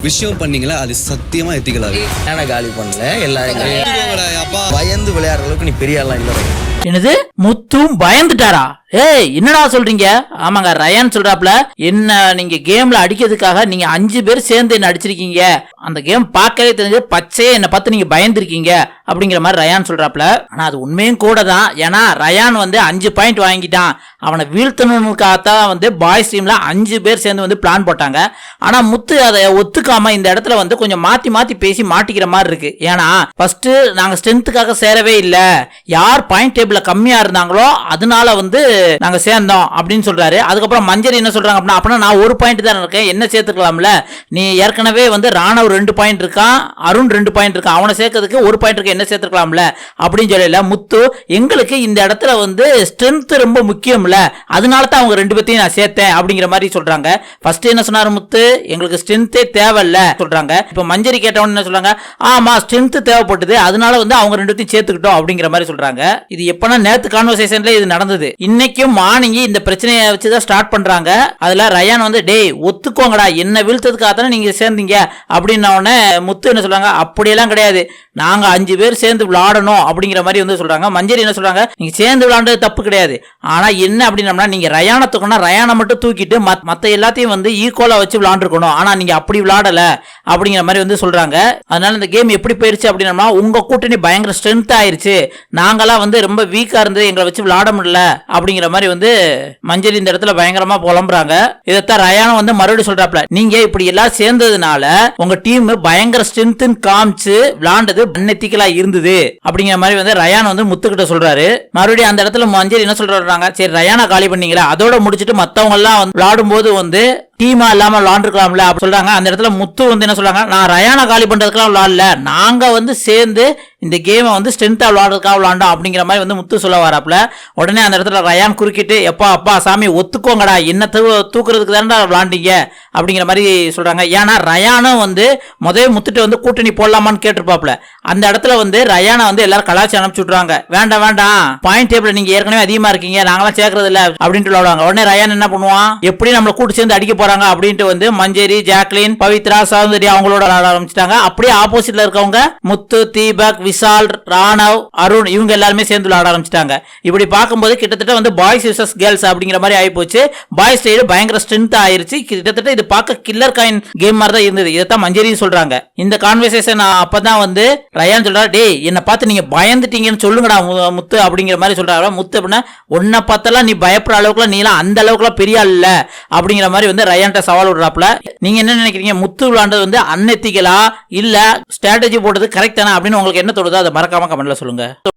விஷயம் பண்ணீங்களா அது சத்தியமா எத்திக்கலாது. நான் காலி பண்ணல எல்லாரும் அப்பா பயந்து விளையாடுற அளவுக்கு நீ பெரிய ஆளா இல்ல. என்னது முத்தும் பயந்துட்டாரா? ஏய் என்னடா சொல்றீங்க? ஆமாங்க, ரயான் சொல்றாப்ல என்ன நீங்க கேம்ல அடிக்கிறதுக்காக நீங்க 5 பேர் சேர்ந்து என்ன அடிச்சிருக்கீங்க, அந்த கேம் பார்க்கவே தெரிஞ்சு பச்சையே என்ன பார்த்து நீங்க பயந்துருக்கீங்க அப்படிங்கிற மாதிரி ரயான் சொல்றாப்ல. ஆனா அது உண்மையும் கூட தான். ஏன்னா ரயான் வந்து 5 பாயிண்ட் வாங்கிட்டான். அவனை வீழ்த்தணுக்காகத்தான் வந்து பாய்ஸ் டீம்ல 5 பேர் சேர்ந்து வந்து பிளான் போட்டாங்க. ஆனா முத்து அதை ஒத்துக்காம இந்த இடத்துல வந்து கொஞ்சம் மாத்தி மாத்தி பேசி மாட்டிக்கிற மாதிரி இருக்கு. ஏன்னா ஃபர்ஸ்ட் நாங்க ஸ்ட்ரென்த்துக்காக சேரவே இல்லை, யார் பாயிண்ட் டேபிள்ல கம்மியா இருந்தாங்களோ அதனால வந்து நாங்க சேர்ந்தோம் அப்படின்னு சொல்றாரு. அதுக்கப்புறம் மஞ்சரி என்ன சொல்றாங்க அப்படின்னா நான் 1 பாயிண்ட் தான் இருக்கேன், என்ன சேர்த்துக்கலாம்ல, நீ ஏற்கனவே வந்து ராணவ் 2 பாயிண்ட் இருக்கான், அருண் 2 பாயிண்ட் இருக்கான், அவனை சேர்க்கறதுக்கு 1 பாயிண்ட் இருக்கு, என்ன சேர்த்துக்கலாம்ல அப்படின்னு சொல்லல. முத்து எங்களுக்கு இந்த இடத்துல வந்து ஸ்ட்ரென்த் ரொம்ப முக்கியம்ல, அதனால தான் அவங்க 2 பேத்தையும் நான் சேர்த்தேன் அப்படிங்கிற மாதிரி சொல்றாங்க. ஃபர்ஸ்ட் என்ன சொன்னாரு முத்து, எங்களுக்கு ஸ்ட்ரென்த்தே தேவையில்ல சொல்றாங்க. இப்ப மஞ்சரி கேட்டவன் என்ன சொல்றாங்க, ஆமா ஸ்ட்ரென்த் தேவைப்பட்டது அதனால வந்து அவங்க 2 பேத்தையும் சேர்த்துக்கிட்டோம் அப்படிங்கிற மாதிரி சொல்றாங்க. இது எப்பனா நேத்து கான்வர்சேஷன்ல இது நடந்தது. இன்னைக்கும் மார்னிங் இந்த பிரச்சனையை வச்சுதான் ஸ்டார்ட் பண்றாங்க. அதுல ரயான் வந்து டேய் ஒத்துக்கோங்கடா, என்ன வீழ்த்ததுக்காக தானே நீங்க சேர்ந்தீங்க அப்படின்ன உடனே முத்து என்ன சொல்றாங்க, அப்படியெல்லாம் கிடையாது, நாங்க 5 பேர் சேர்ந்து விளையாடணும் அப்படிங்கிற மாதிரி வந்து சொல்றாங்க. மஞ்சரி என்ன சொல்றாங்க, நீங்க சேர்ந்து விளையாண்டது தப்பு கிடையாது, ஆனா என்ன அப்படின்னா நீங்க ரயானை தூக்கணும், ரயானை மட்டும் தூக்கிட்டு மத்த எல்லாத்தையும் வந்து ஈக்குவலா வச்சு விளையாண்டுருக்கணும், ஆனா நீங்க அப்படி விளையாடல அப்படிங்கிற மாதிரி வந்து சொல்றாங்க. அதனால இந்த கேம் எப்படி போயிருச்சு அப்படின்னா உங்க கூட்டணி பயங்கர ஸ்ட்ரென்த் ஆயிருச்சு, நாங்களாம் வந்து ரொம்ப வீக்கா இருந்து எங்களை வச்சு விளையாட முடியல அப்படிங்கிற மாதிரி வந்து மஞ்சரி இந்த இடத்துல பயங்கரமா புலம்புறாங்க. இதைத்தான் ரயானும் வந்து மறுபடியும் சொல்றாப்ல, நீங்க இப்படி எல்லாம் சேர்ந்ததுனால உங்க டீம் பயங்கர ஸ்ட்ரென்த் காமிச்சு விளையாண்டது அன்எத்திக்கலா இருந்தது அப்படிங்கிற மாதிரி வந்து ரயான் வந்து முத்துக்கிட்ட சொல்றாரு. மறுபடியும் அந்த இடத்துல மஞ்சரி என்ன சொல்றாங்க, சரி ரயானா காலி பண்ணீங்களா, அதோட முடிச்சிட்டு மத்தவங்க எல்லாம் விளையாடும் போது வந்து டீமா இல்லாம விளாண்டுருக்கலாம்ல அப்படி சொல்றாங்க. அந்த இடத்துல முத்து வந்து என்ன சொல்றாங்க, நான் ரயானா காலி பண்றதுக்கெல்லாம் விளாடல, நாங்க வந்து சேர்ந்து இந்த கேமை வந்து ஸ்ட்ரென்த்தா விளாடுறதுக்காக விளாண்டோம் அப்படிங்கிற மாதிரி வந்து முத்து சொல்ல வராப்ல. உடனே அந்த இடத்துல ரயான் குறுக்கிட்டு, அப்பா சாமி ஒத்துக்கோங்கடா, என்ன தூக்குறதுக்கு தானே விளாண்டீங்க அப்படிங்கிற மாதிரி சொல்றாங்க. ஏன்னா ரயானும் வந்து முதல் முத்துட்டு வந்து கூட்டணி போடலாமான்னு கேட்டிருப்பாப்ல. அந்த இடத்துல வந்து ரயானை வந்து எல்லாரும் கலாச்சி அனுப்பிச்சு விட்றாங்க, வேண்டாம் பாயிண்ட் டேபிள் நீங்க ஏற்கனவே அதிகமா இருக்கீங்க, நாங்களாம் சேர்க்கறது இல்ல அப்படின்ட்டு விளாடுவாங்க. உடனே ரயான் என்ன பண்ணுவான், எப்படி நம்மளை கூட்டு சேர்ந்து அடிக்க அப்படின்ட்டு வந்து மஞ்சரி, ஜாக்லின், பவித்ரா, சௌந்தரி அவங்களோட ஆரம்பிச்சிட்டாங்க. அப்படியே ஆப்போசிட்ல இருக்கவங்க முத்து, தீபக், விஷால், ராணவ், அருண் இவங்க எல்லாருமே சேர்ந்து விளையாட ஆரம்பிச்சிட்டாங்க. இப்படி பார்க்கும்போது கிட்டத்தட்ட வந்து பாய்ஸ் விசஸ் கேர்ள்ஸ் அப்படிங்கிற மாதிரி ஆகி போச்சு. பாய்ஸ் சைடு பயங்கர ஸ்ட்ரென்த் ஆயிருச்சு. கிட்டத்தட்ட இது பார்க்க கில்லர் காயின் கேம் மாதிரி தான் இருந்தது. இதைத்தான் மஞ்சரியும் சொல்றாங்க. இந்த கான்வர்சேஷன் அப்பதான் வந்து ரயான் சொல்றாரு, டேய் என்ன பார்த்து நீங்க பயந்துட்டீங்கன்னு சொல்லுங்கடா முத்து அப்படிங்கிற மாதிரி சொல்றாரு. முத்து அப்படின்னா உன்னை பார்த்தெல்லாம் நீ பயப்படுற அளவுக்குலாம் நீலாம் அந்த அளவுக்குலாம் பெரிய ஆள் இல்ல அப்படிங்கிற மாதிரி வந்து ரயான்ட்ட சவால் விடுறாப்ல. நீங்க என்ன நினைக்கிறீங்க, முத்து விளையாண்டது வந்து அன்எத்திக்கலா இல்ல ஸ்ட்ராட்டஜி போட்டது கரெக்ட் தானே அப்படின்னு உங்களுக்கு என்ன தோணுதோ அதை மறக்காம கமெண்ட்ல சொல்லுங்க.